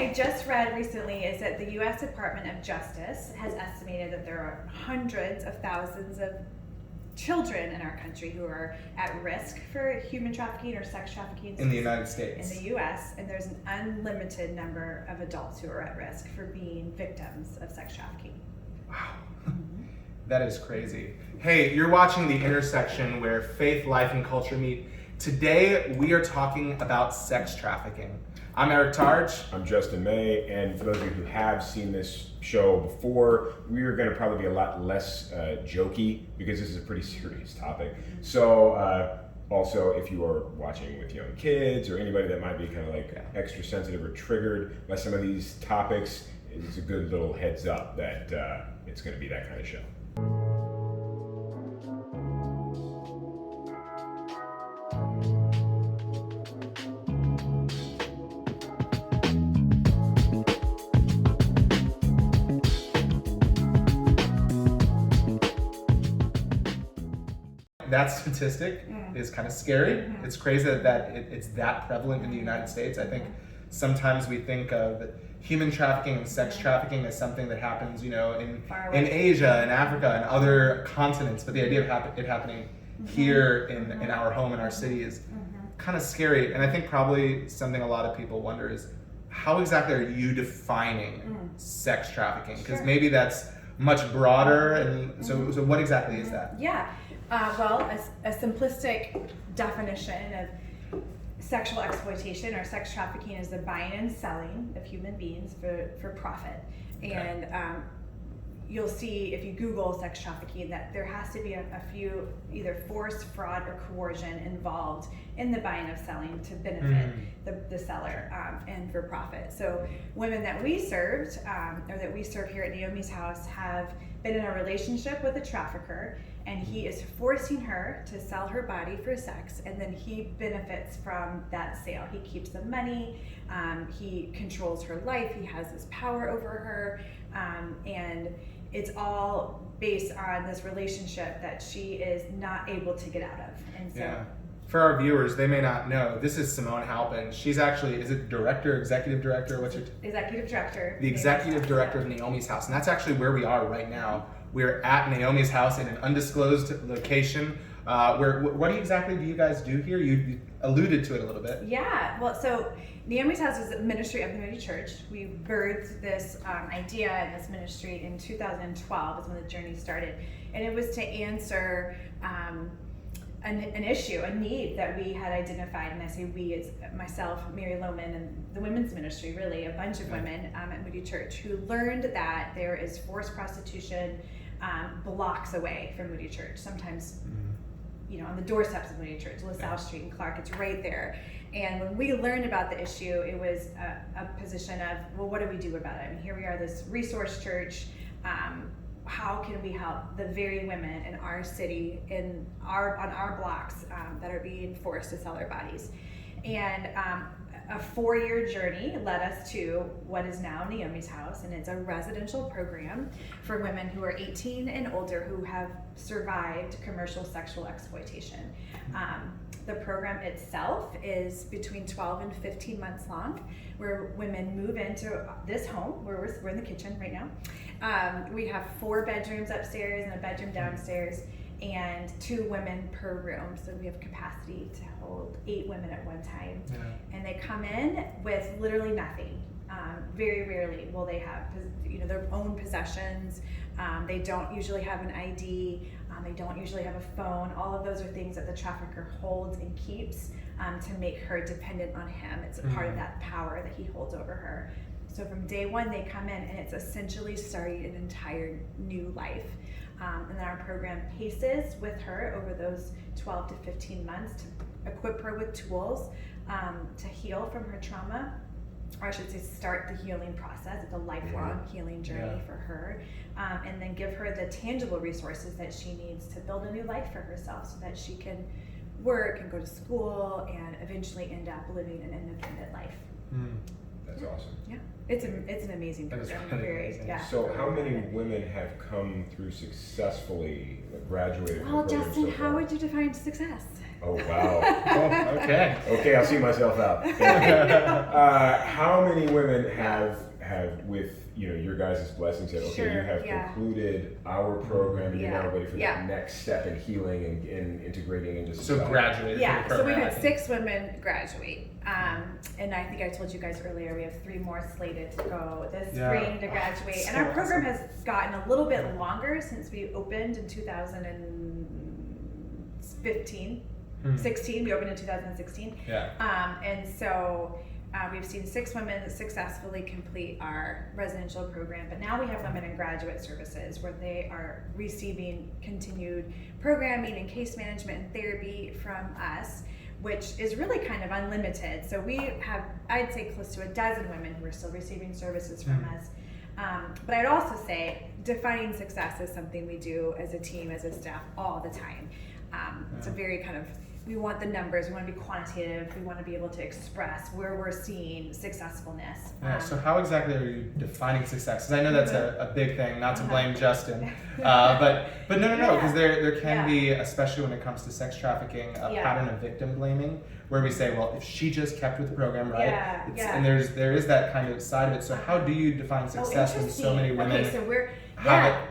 I just read recently is that the U.S. Department of Justice has estimated that there are hundreds of thousands of children in our country who are at risk for human trafficking or sex trafficking. In the United States. In the U.S., and there's an unlimited number of adults who are at risk for being victims of sex trafficking. Wow. That is crazy. Hey, you're watching The Intersection, where faith, life, and culture meet. Today, we are talking about sex trafficking. I'm Eric Targe. I'm Justin May, and for those of you who have seen this show before, we are going to probably be a lot less jokey because this is a pretty serious topic. So also, if you are watching with young kids or anybody that might be kind of like extra sensitive or triggered by some of these topics, it's a good little heads up that it's going to be that kind of show. That statistic is kind of scary. It's crazy that it's that prevalent in the United States. I think sometimes we think of human trafficking and sex trafficking as something that happens, in Asia and Africa and other continents. But the idea of it happening here in our home, in our city, is kind of scary. And I think probably something a lot of people wonder is, how exactly are you defining sex trafficking? Because maybe that's much broader. And so what exactly is that? Yeah. Well, a simplistic definition of sexual exploitation or sex trafficking is the buying and selling of human beings for profit. Okay. And you'll see if you Google sex trafficking that there has to be a few either force, fraud, or coercion involved in the buying of selling to benefit the seller and for profit. So women that we served or that we serve here at Naomi's house have been in a relationship with a trafficker, and he is forcing her to sell her body for sex, and then he benefits from that sale. He keeps the money, he controls her life, he has this power over her, and it's all based on this relationship that she is not able to get out of. And so for our viewers, they may not know, this is Simone Halpin. She's actually, is it director, executive director? What's your executive director. The executive director of Naomi's house. And that's actually where we are right now. We're at Naomi's house in an undisclosed location. What exactly do you guys do here? You alluded to it a little bit. Yeah, well, so Naomi's house is a ministry of the Moody Church. We birthed this idea and this ministry in 2012 is when the journey started. And it was to answer an issue, a need that we had identified, and I say we, it's myself, Mary Lohman, and the women's ministry, really, a bunch of women at Moody Church who learned that there is forced prostitution blocks away from Moody Church, sometimes on the doorsteps of Moody Church, LaSalle Street and Clark, it's right there. And when we learned about the issue, it was a position of, well, what do we do about it? I mean, here we are, this resource church. How can we help the very women in our city, on our blocks that are being forced to sell their bodies? And a 4-year journey led us to what is now Naomi's house, and it's a residential program for women who are 18 and older who have survived commercial sexual exploitation. The program itself is between 12 and 15 months long, where women move into this home, where we're in the kitchen right now. We have 4 bedrooms upstairs and a bedroom downstairs, and 2 women per room. So we have capacity to hold 8 women at one time. Yeah. And they come in with literally nothing. Very rarely will they have their own possessions. They don't usually have an ID. They don't usually have a phone. All of those are things that the trafficker holds and keeps to make her dependent on him. It's a part of that power that he holds over her. So from day one, they come in, and it's essentially starting an entire new life. And then our program paces with her over those 12 to 15 months to equip her with tools to heal from her trauma, or I should say start the healing process. It's a lifelong healing journey for her, and then give her the tangible resources that she needs to build a new life for herself so that she can work and go to school and eventually end up living an independent life. That's awesome. Yeah, it's an amazing program. Very, So how many women have come through successfully, graduated? Well, Justin, how would you define success? Oh, wow. Oh, okay. Okay, I'll see myself out. How many women have with your guys' blessings said, okay, Sure, you have yeah. concluded our program and you're Yeah, now ready for yeah. that next step in healing and integrating into So society. graduated Yeah, from the so we've program. had 6 women graduate. And I think I told you guys earlier, we have 3 more slated to go this spring to graduate. So And our program awesome. has gotten a little bit longer since we opened in 2015. 16, we opened in 2016. Yeah. And so we've seen 6 women successfully complete our residential program, but now we have women in graduate services where they are receiving continued programming and case management and therapy from us, which is really kind of unlimited. So we have, I'd say, close to a dozen women who are still receiving services from us. But I'd also say defining success is something we do as a team, as a staff, all the time. It's a very kind of, we want the numbers, we want to be quantitative, we want to be able to express where we're seeing successfulness. Yeah, so how exactly are you defining success? Because I know that's a big thing, not to blame Justin, but no, because there can be, especially when it comes to sex trafficking, a pattern of victim blaming, where we say, well, if she just kept with the program, right? And there is that kind of side of it. So how do you define success when so many women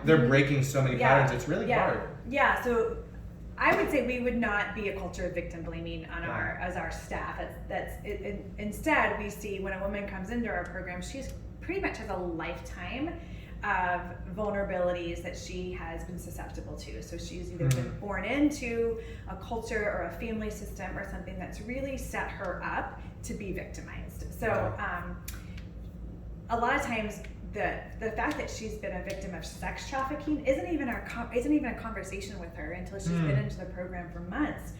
they're breaking so many patterns? It's really hard. Yeah, so I would say we would not be a culture of victim blaming on as our staff. Instead, we see when a woman comes into our program, she's pretty much has a lifetime of vulnerabilities that she has been susceptible to. So she's either been born into a culture or a family system or something that's really set her up to be victimized. So a lot of times the fact that she's been a victim of sex trafficking isn't even a conversation with her until she's been into the program for months,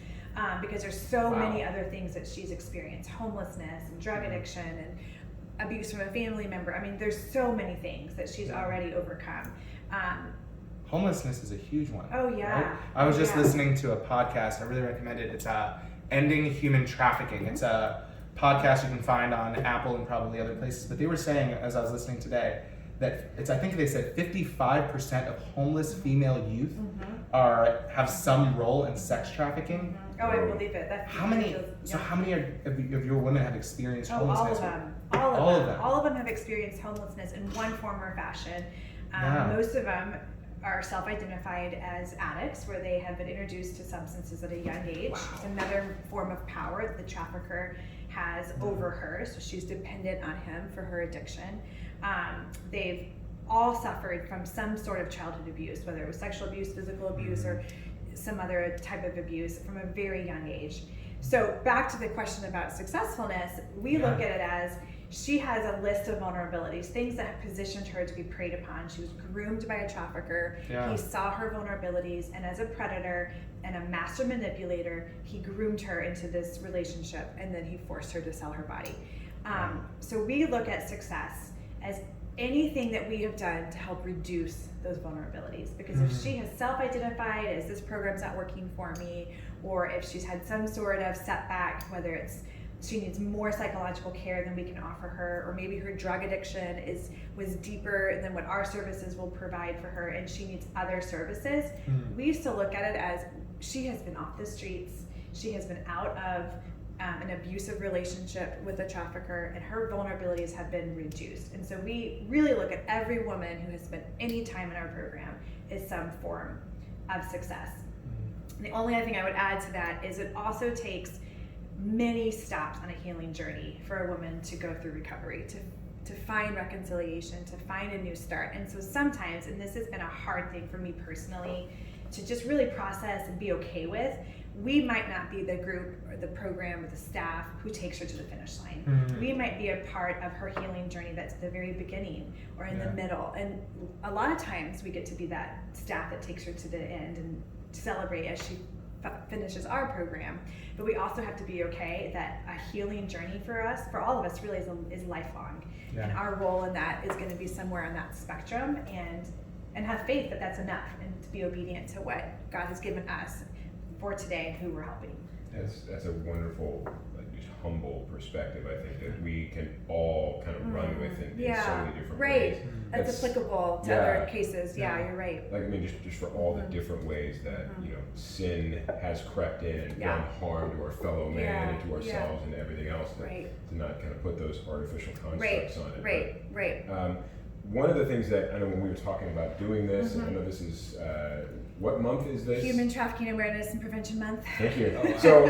because there's so many other things that she's experienced: homelessness and drug addiction and abuse from a family member. I mean, there's so many things that she's already overcome. Homelessness is a huge one. Oh yeah. Right? I was just listening to a podcast. I really recommend it. It's Ending Human Trafficking. It's a podcast you can find on Apple and probably other places. But they were saying, as I was listening today, that I think they said 55% of homeless female youth have some role in sex trafficking. Oh, I believe it. How many of your women have experienced homelessness? All of them. All of them have experienced homelessness in one form or fashion. Most of them are self-identified as addicts, where they have been introduced to substances at a young age. It's another form of power that the trafficker has over her, so she's dependent on him for her addiction. They've all suffered from some sort of childhood abuse, whether it was sexual abuse, physical abuse, or some other type of abuse from a very young age. So back to the question about successfulness, we look at it as she has a list of vulnerabilities, things that have positioned her to be preyed upon. She was groomed by a trafficker. He saw her vulnerabilities, and as a predator and a master manipulator, he groomed her into this relationship, and then he forced her to sell her body. So we look at success as anything that we have done to help reduce those vulnerabilities. Because if she has self-identified as this program's not working for me, or if she's had some sort of setback, whether it's she needs more psychological care than we can offer her, or maybe her drug addiction was deeper than what our services will provide for her, and she needs other services, we used to look at it as she has been off the streets, she has been out of an abusive relationship with a trafficker, and her vulnerabilities have been reduced. And so we really look at every woman who has spent any time in our program as some form of success. And the only other thing I would add to that is it also takes many stops on a healing journey for a woman to go through recovery, to find reconciliation, to find a new start. And so sometimes, and this has been a hard thing for me personally, to just really process and be okay with, we might not be the group or the program or the staff who takes her to the finish line. We might be a part of her healing journey that's at the very beginning or in the middle. And a lot of times we get to be that staff that takes her to the end and celebrate as she finishes our program. But we also have to be okay that a healing journey for us, for all of us, really is lifelong. And our role in that is going to be somewhere on that spectrum, and have faith that that's enough, and to be obedient to what God has given us for today and who we're helping. That's a wonderful, just humble perspective. I think that we can all kind of run with in so many different ways. that's applicable to other cases. Yeah, you're right. Like, I mean, just for all the different ways that, you know, sin has crept in and done harm to our fellow man and to ourselves and everything else, to not kind of put those artificial constructs on it. Right. One of the things that I know when we were talking about doing this, and I know this is, what month is this? Human Trafficking Awareness and Prevention Month. Thank you. So,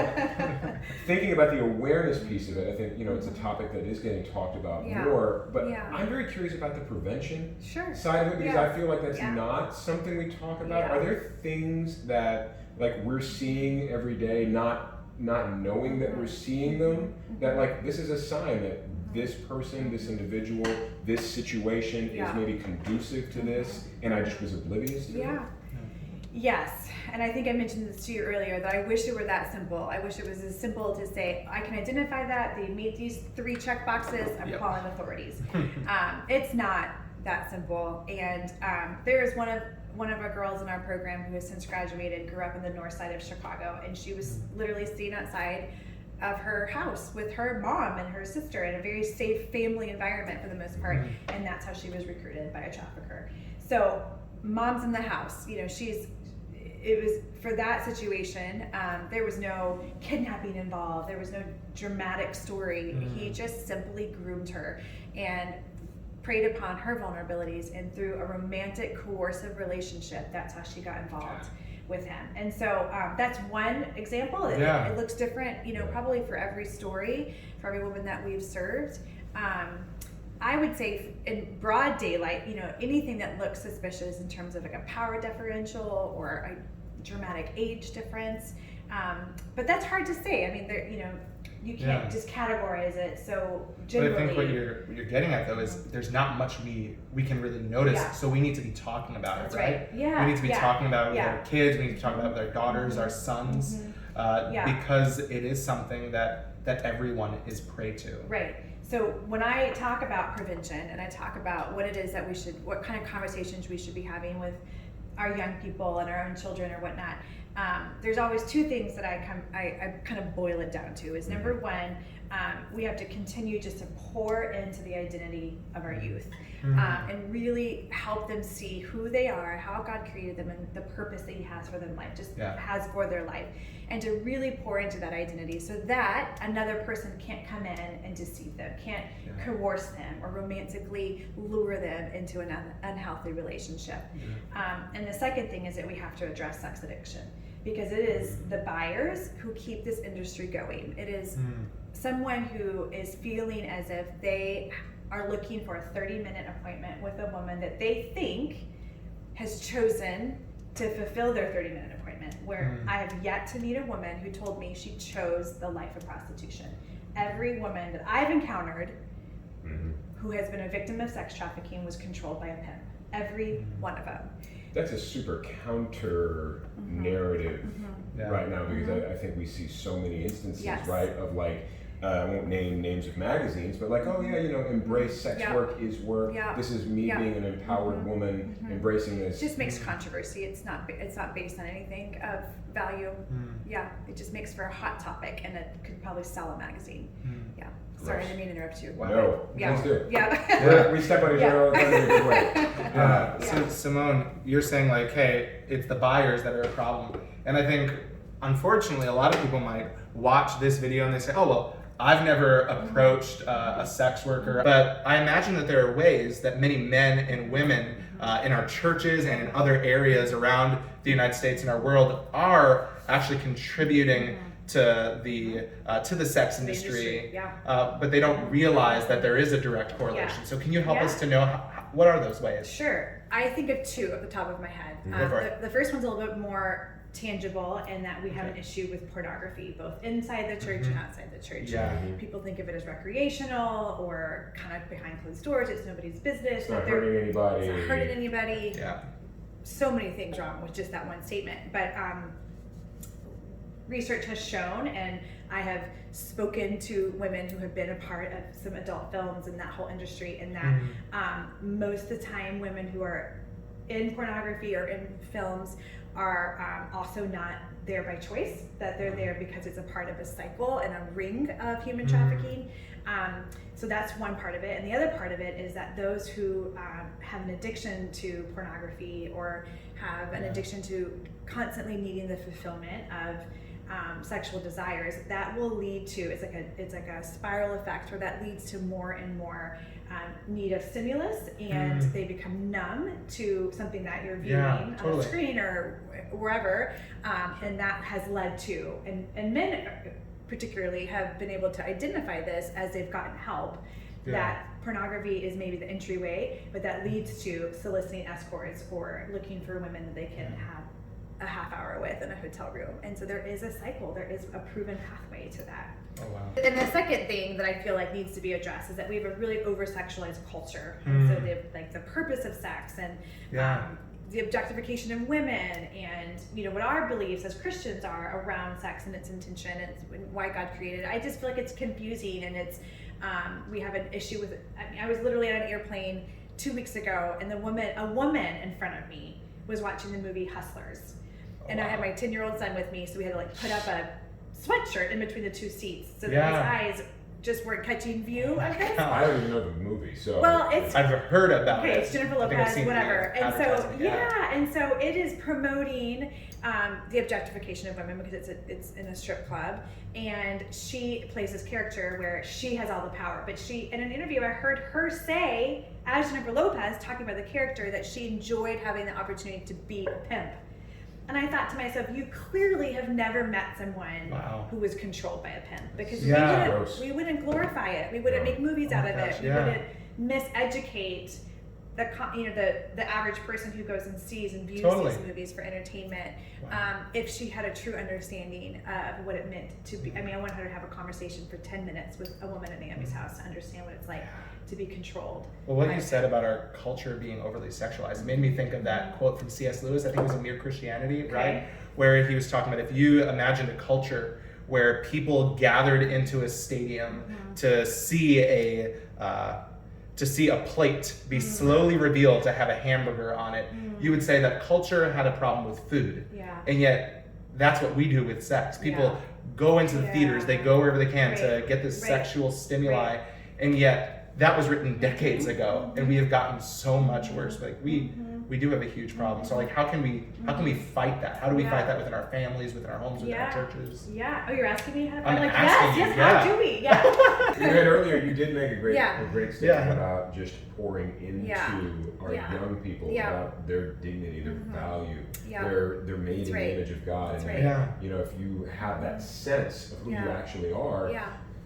thinking about the awareness piece of it, I think, you know, it's a topic that is getting talked about more, but I'm very curious about the prevention side of it, because I feel like that's not something we talk about. Are there things that, like, we're seeing every day, not knowing that we're seeing them, that, like, this is a sign that this person, this individual, this situation is maybe conducive to this, and I just was oblivious to it? Yes, and I think I mentioned this to you earlier, that I wish it were that simple. I wish it was as simple to say, I can identify that, they meet these 3 check boxes, I'm calling authorities. It's not that simple, and there is one of our girls in our program who has since graduated, grew up in the north side of Chicago, and she was literally sitting outside of her house with her mom and her sister in a very safe family environment for the most part, and that's how she was recruited by a trafficker. So mom's in the house, you know, it was for that situation, there was no kidnapping involved, there was no dramatic story. He just simply groomed her and preyed upon her vulnerabilities, and through a romantic, coercive relationship, that's how she got involved with him. And so that's one example. It looks different, you know, probably for every story, for every woman that we've served. I would say in broad daylight, you know, anything that looks suspicious in terms of like a power differential or a dramatic age difference, but that's hard to say. I mean, you know, you can't just categorize it so generally. But I think what you're getting at though is there's not much we can really notice, so we need to be talking about it, right? Yeah. We need to be talking about it with our kids, we need to talk about it with our daughters, our sons, because it is something that everyone is prey to. Right. So when I talk about prevention and I talk about what it is that what kind of conversations we should be having with our young people and our own children or whatnot, there's always 2 things that I kind of boil it down to. Is number one, we have to continue just to pour into the identity of our youth, and really help them see who they are, how God created them, and the purpose that He has for their life, has for their life, and to really pour into that identity so that another person can't come in and deceive them, can't coerce them or romantically lure them into an unhealthy relationship. And the second thing is that we have to address sex addiction, because it is the buyers who keep this industry going. It is someone who is feeling as if they are looking for a 30-minute appointment with a woman that they think has chosen to fulfill their 30-minute appointment, where I have yet to meet a woman who told me she chose the life of prostitution. Every woman that I've encountered who has been a victim of sex trafficking was controlled by a pimp. Every one of them. That's a super counter narrative right now, because I think we see so many instances, right, of like, I won't name names of magazines, but like, oh yeah, you know, embrace sex work is work. This is me being an empowered woman, embracing this. It just makes controversy. It's not based on anything of value. It just makes for a hot topic, and it could probably sell a magazine. Sorry, I didn't mean to interrupt you. No, please do. We step on each other all the time in a good way. So Simone, you're saying like, hey, it's the buyers that are a problem, and I think unfortunately a lot of people might watch this video and they say, oh well, I've never approached a sex worker, but I imagine that there are ways that many men and women in our churches and in other areas around the United States and our world are actually contributing to the sex industry, but they don't realize that there is a direct correlation. So can you help us to know what are those ways? Sure. I think of 2 at the top of my head. The first one's a little bit more tangible, in that we have an issue with pornography, both inside the church and outside the church. People think of it as recreational or kind of behind closed doors. It's nobody's business. It's not hurting anybody. It's not hurting anybody. So many things wrong with just that one statement. But research has shown, and I have spoken to women who have been a part of some adult films and that whole industry, and that most of the time women who are in pornography or in films are also not there by choice, that they're there because it's a part of a cycle and a ring of human trafficking. So that's one part of it. And the other part of it is that those who have an addiction to pornography or have an addiction to constantly needing the fulfillment of sexual desires, that will lead to, it's like a spiral effect where that leads to more and more need of stimulus, and they become numb to something that you're viewing on the screen or wherever, and that has led to, and men particularly have been able to identify this as they've gotten help, that pornography is maybe the entryway, but that leads to soliciting escorts or looking for women that they can have a half hour with in a hotel room. And so there is a cycle, there is a proven pathway to that. Oh, wow. And the second thing that I feel like needs to be addressed is that we have a really over-sexualized culture. And so the purpose of sex and the objectification of women, and what our beliefs as Christians are around sex and its intention and why God created it. I just feel like it's confusing, and it's we have an issue with it. I was literally on an airplane 2 weeks ago, and a woman in front of me was watching the movie Hustlers. And I had my 10-year-old son with me, so we had to put up a sweatshirt in between the two seats so that his eyes just weren't catching view of this. I don't even know the movie, so. Well, I've heard about it. Okay, it's Jennifer Lopez, whatever. And so, and so it is promoting the objectification of women because it's in a strip club, and she plays this character where she has all the power. But in an interview, I heard her say, as Jennifer Lopez, talking about the character, that she enjoyed having the opportunity to be a pimp. And I thought to myself, you clearly have never met someone who was controlled by a pimp, because we wouldn't glorify it. We wouldn't make movies out of it. We wouldn't miseducate the average person who goes and sees and views these movies for entertainment. If she had a true understanding of what it meant to be. I mean, I wanted her to have a conversation for 10 minutes with a woman at Naomi's house to understand what it's like to be controlled. Well, what you said about our culture being overly sexualized, it made me think of that quote from C.S. Lewis. I think it was in Mere Christianity, right? Where he was talking about, if you imagined a culture where people gathered into a stadium to see a plate be slowly revealed to have a hamburger on it, you would say that culture had a problem with food. And yet, that's what we do with sex. People go into the theaters, they go wherever they can to get this sexual stimuli, and yet that was written decades ago, and we have gotten so much worse. Like we do have a huge problem. So how can we fight that? How do we fight that within our families, within our homes, within our churches? Oh, you're asking me how to I'm fight? asking you, how do we? You had earlier, you did make a great statement about just pouring into our young people about their dignity, their value. They're made in the image of God. And if you have that sense of who you actually are,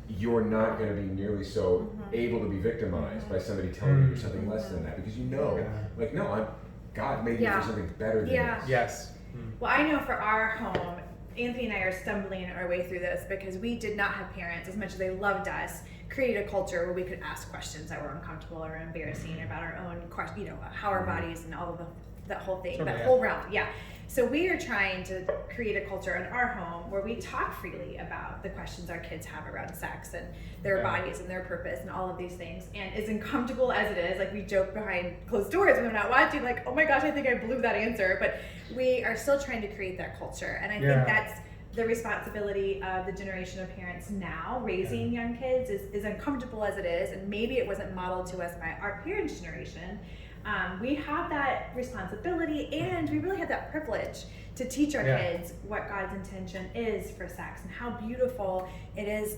you're not going to be nearly so able to be victimized by somebody telling you you're something less than that, because God made you for something better than this. Yes. Well, I know for our home, Anthony and I are stumbling our way through this because we did not have parents, as much as they loved us, create a culture where we could ask questions that were uncomfortable or embarrassing about our own, how our bodies and all of that whole thing, whole realm. So we are trying to create a culture in our home where we talk freely about the questions our kids have around sex and their bodies and their purpose and all of these things. And as uncomfortable as it is, we joke behind closed doors when we're not watching, oh my gosh, I think I blew that answer. But we are still trying to create that culture. And I think that's the responsibility of the generation of parents now raising young kids, is uncomfortable as it is. And maybe it wasn't modeled to us by our parents' generation. We have that responsibility, and we really have that privilege to teach our kids what God's intention is for sex and how beautiful it is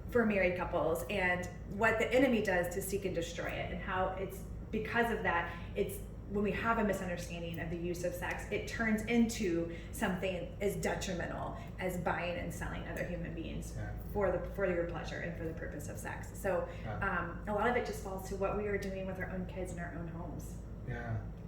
for married couples, and what the enemy does to seek and destroy it, and how it's because of that, it's when we have a misunderstanding of the use of sex, it turns into something as detrimental as buying and selling other human beings for your pleasure and for the purpose of sex. So a lot of it just falls to what we are doing with our own kids in our own homes.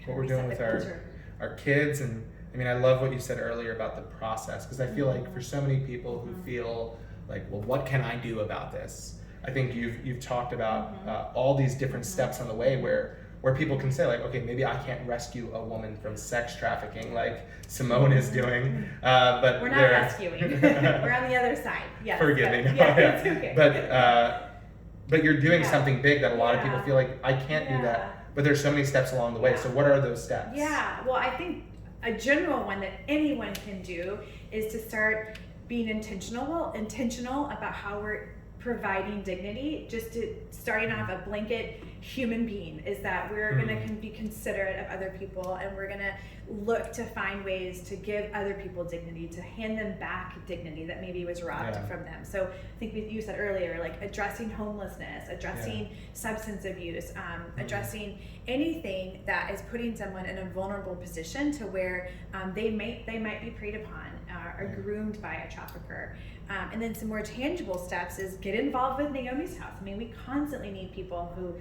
What we're doing with our kids. And I mean, I love what you said earlier about the process, because I feel like for so many people who feel like, well, what can I do about this? I think you've talked about all these different steps on the way where people can say, okay, maybe I can't rescue a woman from sex trafficking like Simone is doing, but we're not rescuing. We're on the other side. Yes. Forgive me. It's okay. But you're doing something big that a lot of people feel like, I can't do that. But there's so many steps along the way. So what are those steps? Well, I think a general one that anyone can do is to start being intentional about how we're providing dignity. Just to starting off a blanket human being is that we're going to be considerate of other people, and we're going to look to find ways to give other people dignity, to hand them back dignity that maybe was robbed from them. So I think you said earlier, like addressing homelessness, addressing substance abuse, addressing anything that is putting someone in a vulnerable position to where they might be preyed upon or groomed by a trafficker. And then some more tangible steps is get involved with Naomi's House. I mean, we constantly need people who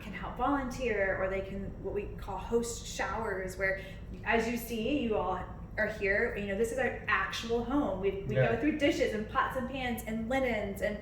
can help volunteer, or they can, what we call host showers, where, as you see, you all are here, you know, this is our actual home. We go through dishes and pots and pans and linens and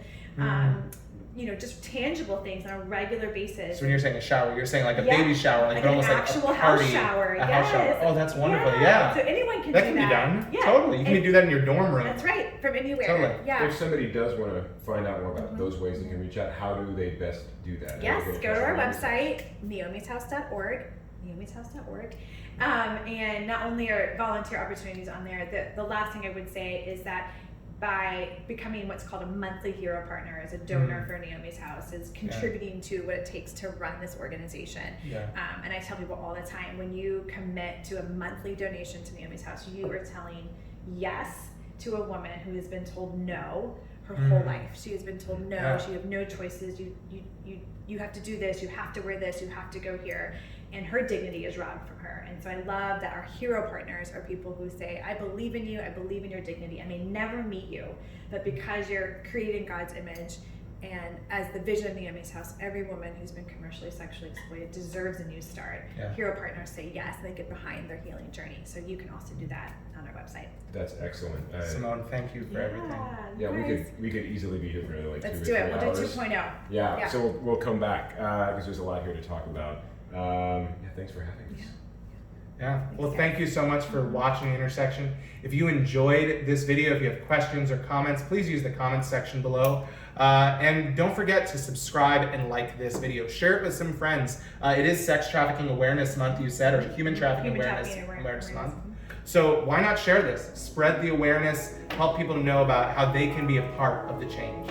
you know, just tangible things on a regular basis. So when you're saying a shower, you're saying like a baby shower, like an almost actual like a party, house shower. a house shower. Oh, that's wonderful. Yeah. So anyone can that do can be done. Yeah. Totally. You can do that in your dorm room. That's right. From anywhere. Totally. Yeah. If somebody does want to find out more about those ways they can reach out, how do they best do that? Yes, go to our website, naomishouse.org. And not only are volunteer opportunities on there, the last thing I would say is that by becoming what's called a monthly hero partner as a donor for Naomi's House is contributing to what it takes to run this organization. And I tell people all the time, when you commit to a monthly donation to Naomi's House, you are telling yes to a woman who has been told no her whole life. She has been told no, she have no choices, you have to do this, you have to wear this, you have to go here. And her dignity is robbed from her. And so I love that our hero partners are people who say, I believe in you, I believe in your dignity. I may never meet you, but because you're created in God's image, and as the vision of Naomi's House, every woman who's been commercially sexually exploited deserves a new start. Hero partners say yes, they get behind their healing journey. So you can also do that on our website. That's excellent. Simone, thank you for everything. Yeah, we could easily be here for like Let's 2 or 3 do it. hours. We'll do 2.0. Yeah, so we'll come back because there's a lot here to talk about. Thanks for having us. Yeah, well, thank you so much for watching Intersection. If you enjoyed this video, if you have questions or comments, please use the comments section below. And don't forget to subscribe and like this video. Share it with some friends. It is Sex Trafficking Awareness Month, you said, or Human Trafficking Awareness Month. So why not share this? Spread the awareness, help people to know about how they can be a part of the change.